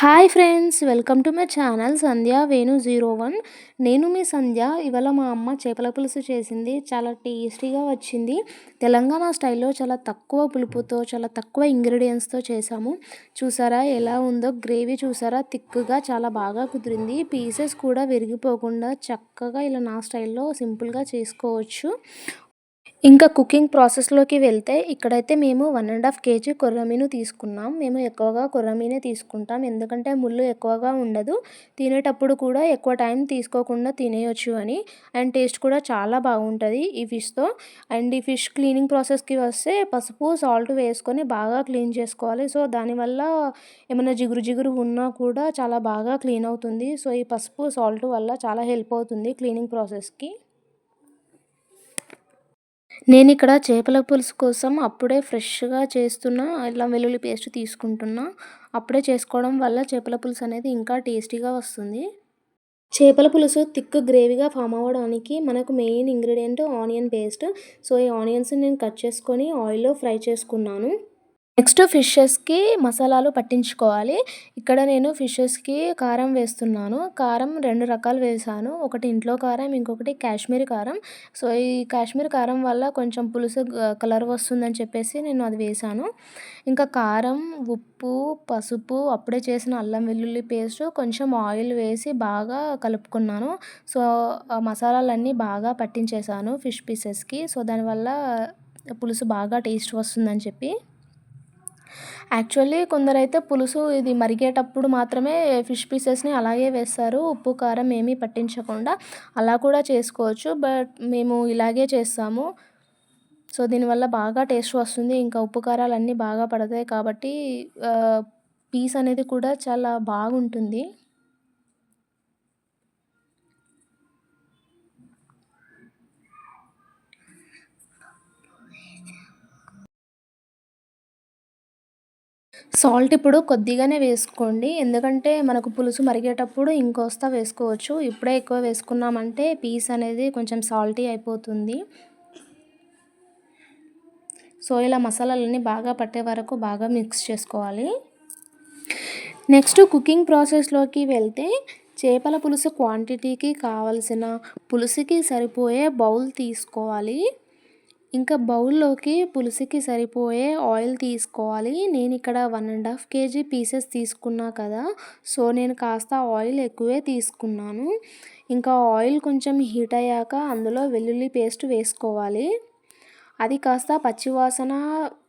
Hi friends, welcome to my channel Sandhya Venu 01. నేను మీ సంధ్య. ఇవాళ మా అమ్మ చేపల పులుసు చేసింది. చాలా టేస్టీగా వచ్చింది. తెలంగాణ స్టైల్లో చాలా తక్కువ పులుపుతో, చాలా తక్కువ ఇంగ్రీడియంట్స్తో చేసాము. చూసారా ఎలా ఉందో? గ్రేవీ చూసారా? థిక్గా చాలా బాగా కుదిరింది. పీసెస్ కూడా విరిగిపోకుండా చక్కగా ఇలా నా స్టైల్లో సింపుల్గా చేసుకోవచ్చు. ఇంకా కుకింగ్ ప్రాసెస్‌లోకి వెళ్తే ఇక్కడైతే మేము 1½ కేజీ కొర్రమీను తీసుకున్నాం. మేము ఎక్కువగా కొర్రమీనే తీసుకుంటాం. ఎందుకంటే ముల్లు ఎక్కువగా ఉండదు. తినేటప్పుడు కూడా ఎక్కువ టైం తీసుకోకుండా తినేయొచ్చు అని. అండ్ టేస్ట్ కూడా చాలా బాగుంటది ఈ ఫిష్‌తో. అండ్ ఈ ఫిష్ క్లీనింగ్ ప్రాసెస్‌కి వస్తే పసుపు, సాల్ట్ వేసుకొని బాగా క్లీన్ చేసుకోవాలి. సో, దానివల్ల ఏమన్నా జిగురు జిగురు ఉన్నా కూడా చాలా బాగా క్లీన్ అవుతుంది. సో, ఈ పసుపు, సాల్ట్ వల్ల చాలా హెల్ప్ అవుతుంది క్లీనింగ్ ప్రాసెస్‌కి. నేనిక్కడ చేపల పులుసు కోసం అప్పుడే ఫ్రెష్‌గా చేస్తున్న అల్లం వెల్లుల్లి పేస్ట్ తీసుకుంటున్నా. అప్పుడే చేసుకోవడం వల్ల చేపల పులుసు అనేది ఇంకా టేస్టీగా వస్తుంది. చేపల పులుసు థిక్ గ్రేవీగా ఫామ్ అవ్వడానికి మనకు main ingredient onion paste. So, ఈ ఆనియన్స్‌ని నేను కట్ చేసుకొని ఆయిల్‌లో ఫ్రై చేసుకున్నాను. నెక్స్ట్ ఫిషెస్‌కి మసాలాలు పట్టించుకోవాలి. ఇక్కడ నేను ఫిషెస్‌కి కారం వేస్తున్నాను. కారం 2 రకాలు వేశాను. ఒకటి ఇంట్లో కారం, ఇంకొకటి కాశ్మీరీ కారం. సో, ఈ కాశ్మీరీ కారం వల్ల కొంచెం పులుసు కలర్ వస్తుందని చెప్పేసి నేను అది వేశాను. ఇంకా కారం, ఉప్పు, పసుపు, అప్పుడే చేసిన అల్లం వెల్లుల్లి పేస్ట్, కొంచెం ఆయిల్ వేసి బాగా కలుపుకున్నాను. సో, ఆ మసాలాలన్నీ బాగా పట్టించేశాను ఫిష్ పీసెస్‌కి. సో, దానివల్ల పులుసు బాగా టేస్ట్ వస్తుందని చెప్పి. యాక్చువల్లీ కొందరైతే పులుసు ఇది మరిగేటప్పుడు మాత్రమే ఫిష్ పీసెస్‌ని అలాగే వేస్తారు. ఉప్పు, కారం ఏమీ పట్టించకుండా. అలా కూడా చేసుకోవచ్చు. బట్ మేము ఇలాగే చేస్తాము. సో, దీనివల్ల బాగా టేస్ట్ వస్తుంది. ఇంకా ఉప్పు, కారాలన్నీ బాగా పడతాయి కాబట్టి పీస్ అనేది కూడా చాలా బాగుంటుంది. సాల్ట్ ఇప్పుడు కొద్దిగానే వేసుకోండి. ఎందుకంటే మనకు పులుసు మరిగేటప్పుడు ఇంకోస్త వేసుకోవచ్చు. ఇప్పుడే ఎక్కువ వేసుకున్నామంటే పీస్ అనేది కొంచెం సాల్టీ అయిపోతుంది. సో, ఇలా మసాలాలన్నీ బాగా పట్టే వరకు బాగా మిక్స్ చేసుకోవాలి. నెక్స్ట్ కుకింగ్ ప్రాసెస్‌లోకి వెళ్తే చేపల పులుసు క్వాంటిటీకి కావాల్సిన పులుసుకి సరిపోయే బౌల్ తీసుకోవాలి. ఇంకా బౌల్‌లోకి పులుసుకి సరిపోయే ఆయిల్ తీసుకోవాలి. నేనిక్కడ 1½ కేజీ పీసెస్ తీసుకున్నా కదా! సో, నేను కాస్త ఆయిల్ ఎక్కువే తీసుకున్నాను. ఇంకా ఆయిల్ కొంచెం హీట్ అయ్యాక అందులో వెల్లుల్లి పేస్ట్ వేసుకోవాలి. అది కాస్త పచ్చివాసన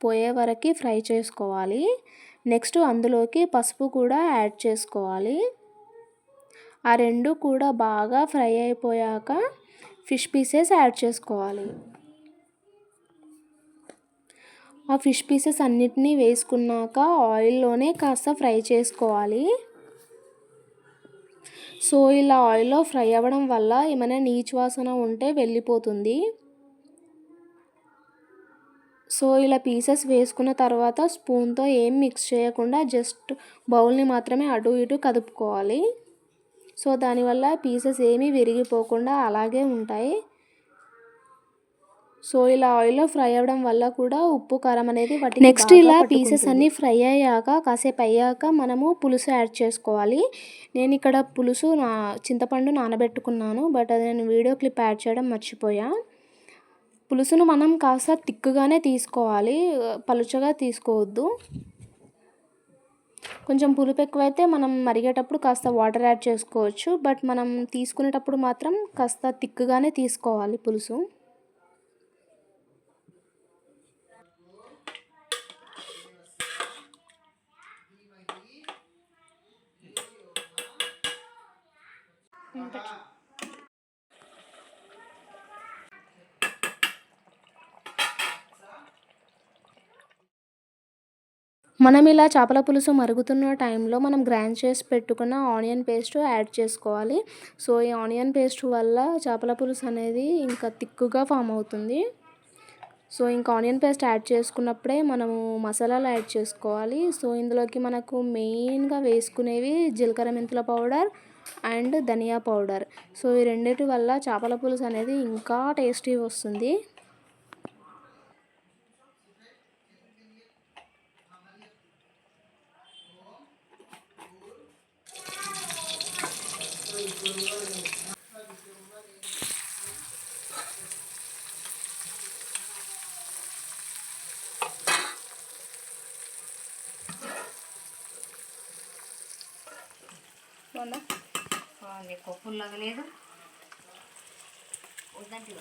పోయే వరకి ఫ్రై చేసుకోవాలి. నెక్స్ట్ అందులోకి పసుపు కూడా యాడ్ చేసుకోవాలి. ఆ 2 కూడా బాగా ఫ్రై అయిపోయాక ఫిష్ పీసెస్ యాడ్ చేసుకోవాలి. ఆ ఫిష్ పీసెస్ అన్నిటిని వేసుకున్నాక ఆయిల్‌లోనే కాస్త ఫ్రై చేసుకోవాలి. సో, ఇలా ఆయిల్‌లో ఫ్రై అవ్వడం వల్ల ఏమైనా నీచు వాసన ఉంటే వెళ్ళిపోతుంది. సో, ఇలా పీసెస్ వేసుకున్న తర్వాత స్పూన్‌తో ఏం మిక్స్ చేయకుండా జస్ట్ బౌల్‌ని మాత్రమే అటు ఇటు కదుపుకోవాలి. సో, దానివల్ల పీసెస్ ఏమీ విరిగిపోకుండా అలాగే ఉంటాయి. సో, ఇలా ఆయిల్‌లో ఫ్రై అవ్వడం వల్ల కూడా ఉప్పు, కారం అనేది వాటికి నెక్స్ట్ ఇలా పీసెస్ అన్నీ ఫ్రై అయ్యాక కాసేపు అయ్యాక మనము పులుసు యాడ్ చేసుకోవాలి. నేనిక్కడ పులుసు చింతపండు నానబెట్టుకున్నాను. బట్ అది నేను వీడియో క్లిప్ యాడ్ చేయడం మర్చిపోయా. పులుసును మనం కాస్త థిక్‌గానే తీసుకోవాలి. పలుచగా తీసుకోవద్దు. కొంచెం పులుపు ఎక్కువైతే మనం మరిగేటప్పుడు కాస్త వాటర్ యాడ్ చేసుకోవచ్చు. బట్ మనం తీసుకునేటప్పుడు మాత్రం కాస్త థిక్‌గానే తీసుకోవాలి పులుసు. మనం ఇలా చేపల పులుసు మరుగుతున్న టైంలో మనం గ్రైండ్ చేసి పెట్టుకున్న ఆనియన్ పేస్ట్ యాడ్ చేసుకోవాలి. సో, ఈ ఆనియన్ పేస్ట్ వల్ల చేపల పులుసు అనేది ఇంకా థిక్‌గా ఫామ్ అవుతుంది. సో, ఇంకా ఆనియన్ పేస్ట్ యాడ్ చేసుకున్నప్పుడే మనము మసాలాలు యాడ్ చేసుకోవాలి. సో, ఇందులోకి మనకు మెయిన్‌గా వేసుకునేవి జీలకర్ర మెంతుల పౌడర్ అండ్ ధనియా పౌడర్. సో, ఈ రెండిటి వల్ల చేపల పులుసు అనేది ఇంకా టేస్టీ వస్తుంది. ఎక్కువ పుల్లగా లేదు. వద్దంటే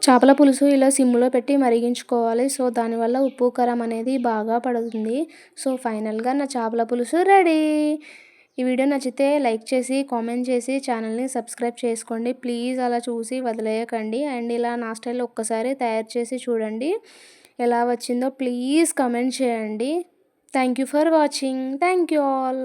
చేపల పులుసు ఇలా సిమ్‌లో పెట్టి మరిగించుకోవాలి. సో, దానివల్ల ఉప్పు, కారం అనేది బాగా పడుతుంది. సో, ఫైనల్‌గా నా చేపల పులుసు రెడీ. ఈ వీడియో నచ్చితే లైక్ చేసి, కామెంట్ చేసి ఛానల్‌ని సబ్స్క్రైబ్ చేసుకోండి. ప్లీజ్ అలా చూసి వదిలేయకండి. అండ్ ఇలా నా స్టైల్‌లో ఒక్కసారి తయారు చేసి చూడండి. ఎలా వచ్చిందో ప్లీజ్ కామెంట్ చేయండి. Thank you for watching. Thank you all.